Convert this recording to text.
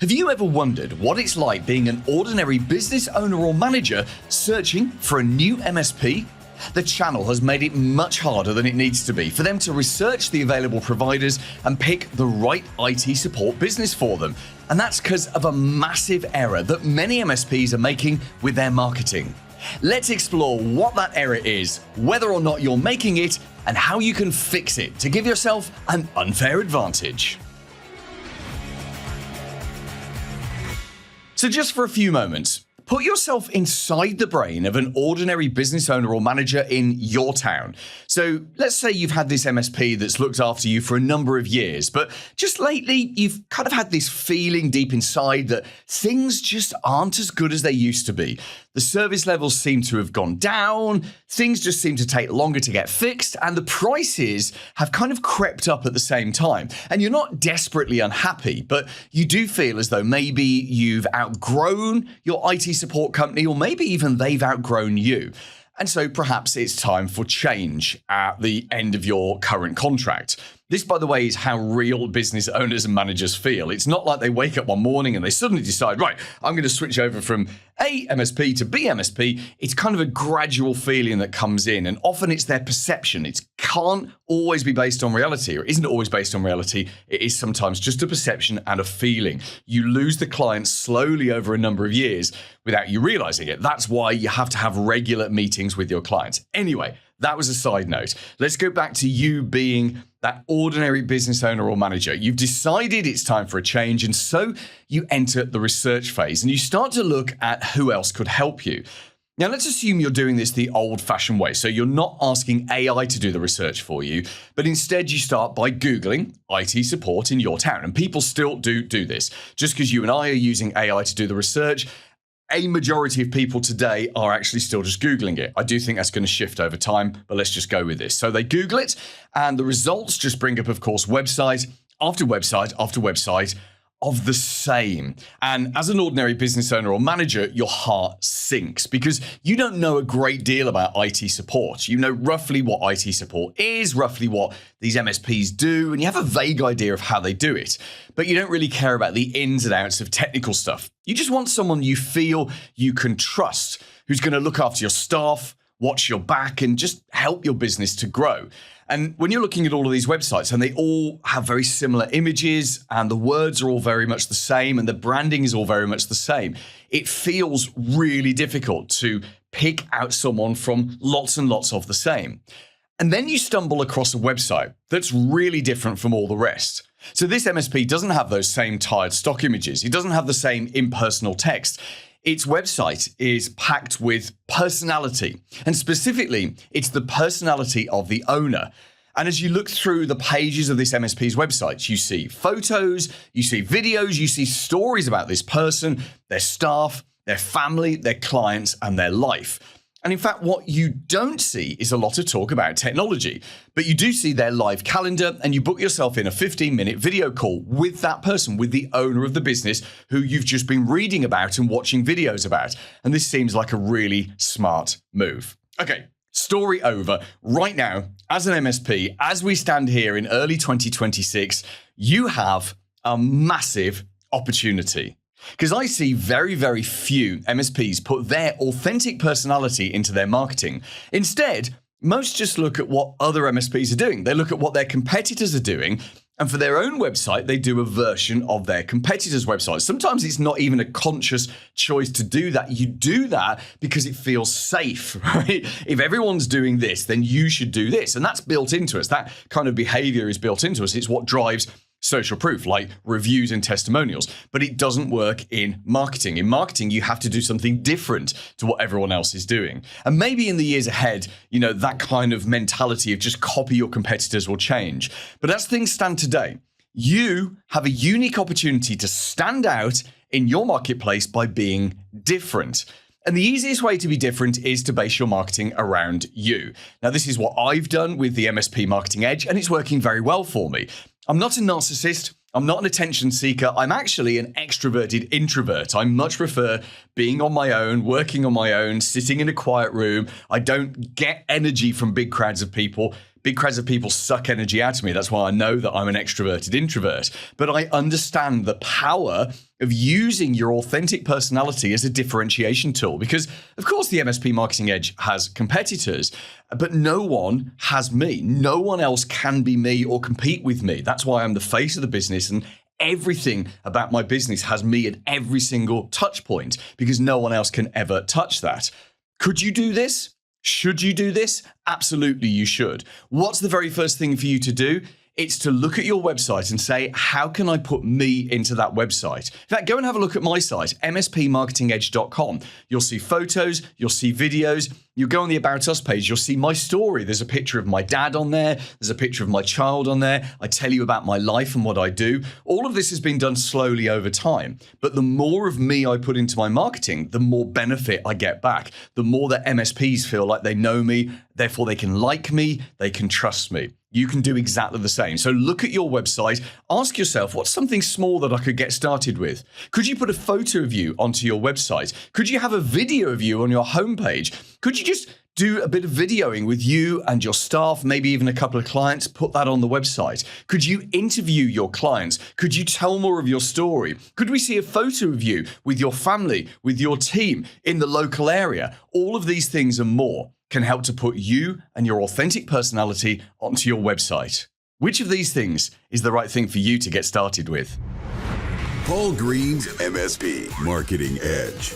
Have you ever wondered what it's like being an ordinary business owner or manager searching for a new MSP? The channel has made it much harder than it needs to be for them to research the available providers and pick the right IT support business for them. And that's because of a massive error that many MSPs are making with their marketing. Let's explore what that error is, whether or not you're making it, and how you can fix it to give yourself an unfair advantage. So just for a few moments, put yourself inside the brain of an ordinary business owner or manager in your town. So let's say you've had this MSP that's looked after you for a number of years, but just lately you've kind of had this feeling deep inside that things just aren't as good as they used to be. The service levels seem to have gone down, things just seem to take longer to get fixed, and the prices have kind of crept up at the same time. And you're not desperately unhappy, but you do feel as though maybe you've outgrown your IT support company, or maybe even they've outgrown you. And so perhaps it's time for change at the end of your current contract. This, by the way, is how real business owners and managers feel. It's not like they wake up one morning and they suddenly decide, right, I'm going to switch over from A MSP to B MSP. It's kind of a gradual feeling that comes in, and often it's their perception. It can't always be based on reality, or isn't always based on reality. It is sometimes just a perception and a feeling. You lose the client slowly over a number of years without you realizing it. That's why you have to have regular meetings with your clients. Anyway, that was a side note. Let's go back to you being that ordinary business owner or manager. You've decided it's time for a change, and so you enter the research phase and you start to look at who else could help you. Now, let's assume you're doing this the old-fashioned way. So you're not asking AI to do the research for you, but instead you start by Googling IT support in your town. And people still do this. Just because you and I are using AI to do the research, a majority of people today are actually still just Googling it. I do think that's going to shift over time, but let's just go with this. So they Google it, and the results just bring up, of course, website after website after website of the same. And as an ordinary business owner or manager, your heart sinks because you don't know a great deal about IT support. You know roughly what IT support is, roughly what these MSPs do, and you have a vague idea of how they do it. But you don't really care about the ins and outs of technical stuff. You just want someone you feel you can trust, who's going to look after your staff, watch your back, and just help your business to grow. And when you're looking at all of these websites, and they all have very similar images, and the words are all very much the same, and the branding is all very much the same, it feels really difficult to pick out someone from lots and lots of the same. And then you stumble across a website that's really different from all the rest. So this MSP doesn't have those same tired stock images. It doesn't have the same impersonal text. Its website is packed with personality, and specifically, it's the personality of the owner. And as you look through the pages of this MSP's website, you see photos, you see videos, you see stories about this person, their staff, their family, their clients, and their life. And in fact, what you don't see is a lot of talk about technology, but you do see their live calendar, and you book yourself in a 15-minute video call with that person, with the owner of the business who you've just been reading about and watching videos about. And this seems like a really smart move. Okay, story over. Right now, as an MSP, as we stand here in early 2026, you have a massive opportunity. Because I see very, very few MSPs put their authentic personality into their marketing. Instead, most just look at what other MSPs are doing. They look at what their competitors are doing, and for their own website, they do a version of their competitor's website. Sometimes it's not even a conscious choice to do that. You do that because it feels safe, right? If everyone's doing this, then you should do this. And that's built into us. That kind of behavior is built into us. It's what drives social proof, like reviews and testimonials, but it doesn't work in marketing. In marketing, you have to do something different to what everyone else is doing. And maybe in the years ahead, that kind of mentality of just copy your competitors will change. But as things stand today, you have a unique opportunity to stand out in your marketplace by being different. And the easiest way to be different is to base your marketing around you. Now, this is what I've done with the MSP Marketing Edge, and it's working very well for me. I'm not a narcissist. I'm not an attention seeker. I'm actually an extroverted introvert. I much prefer being on my own, working on my own, sitting in a quiet room. I don't get energy from big crowds of people. big crowds of people suck energy out of me. That's why I know that I'm an extroverted introvert. But I understand the power of using your authentic personality as a differentiation tool. Because, of course, the MSP Marketing Edge has competitors, but no one has me. No one else can be me or compete with me. That's why I'm the face of the business, and everything about my business has me at every single touch point, because no one else can ever touch that. Could you do this? Should you do this? Absolutely, you should. What's the very first thing for you to do? It's to look at your website and say, how can I put me into that website? In fact, go and have a look at my site, mspmarketingedge.com. You'll see photos, you'll see videos. You'll go on the About Us page, you'll see my story. There's a picture of my dad on there. There's a picture of my child on there. I tell you about my life and what I do. All of this has been done slowly over time. But the more of me I put into my marketing, the more benefit I get back. The more that MSPs feel like they know me, therefore they can like me, they can trust me. You can do exactly the same. So look at your website, ask yourself, what's something small that I could get started with? Could you put a photo of you onto your website? Could you have a video of you on your homepage? Could you just do a bit of videoing with you and your staff, maybe even a couple of clients, put that on the website? Could you interview your clients? Could you tell more of your story? Could we see a photo of you with your family, with your team in the local area? All of these things and more can help to put you and your authentic personality onto your website. Which of these things is the right thing for you to get started with? Paul Green's MSP Marketing Edge.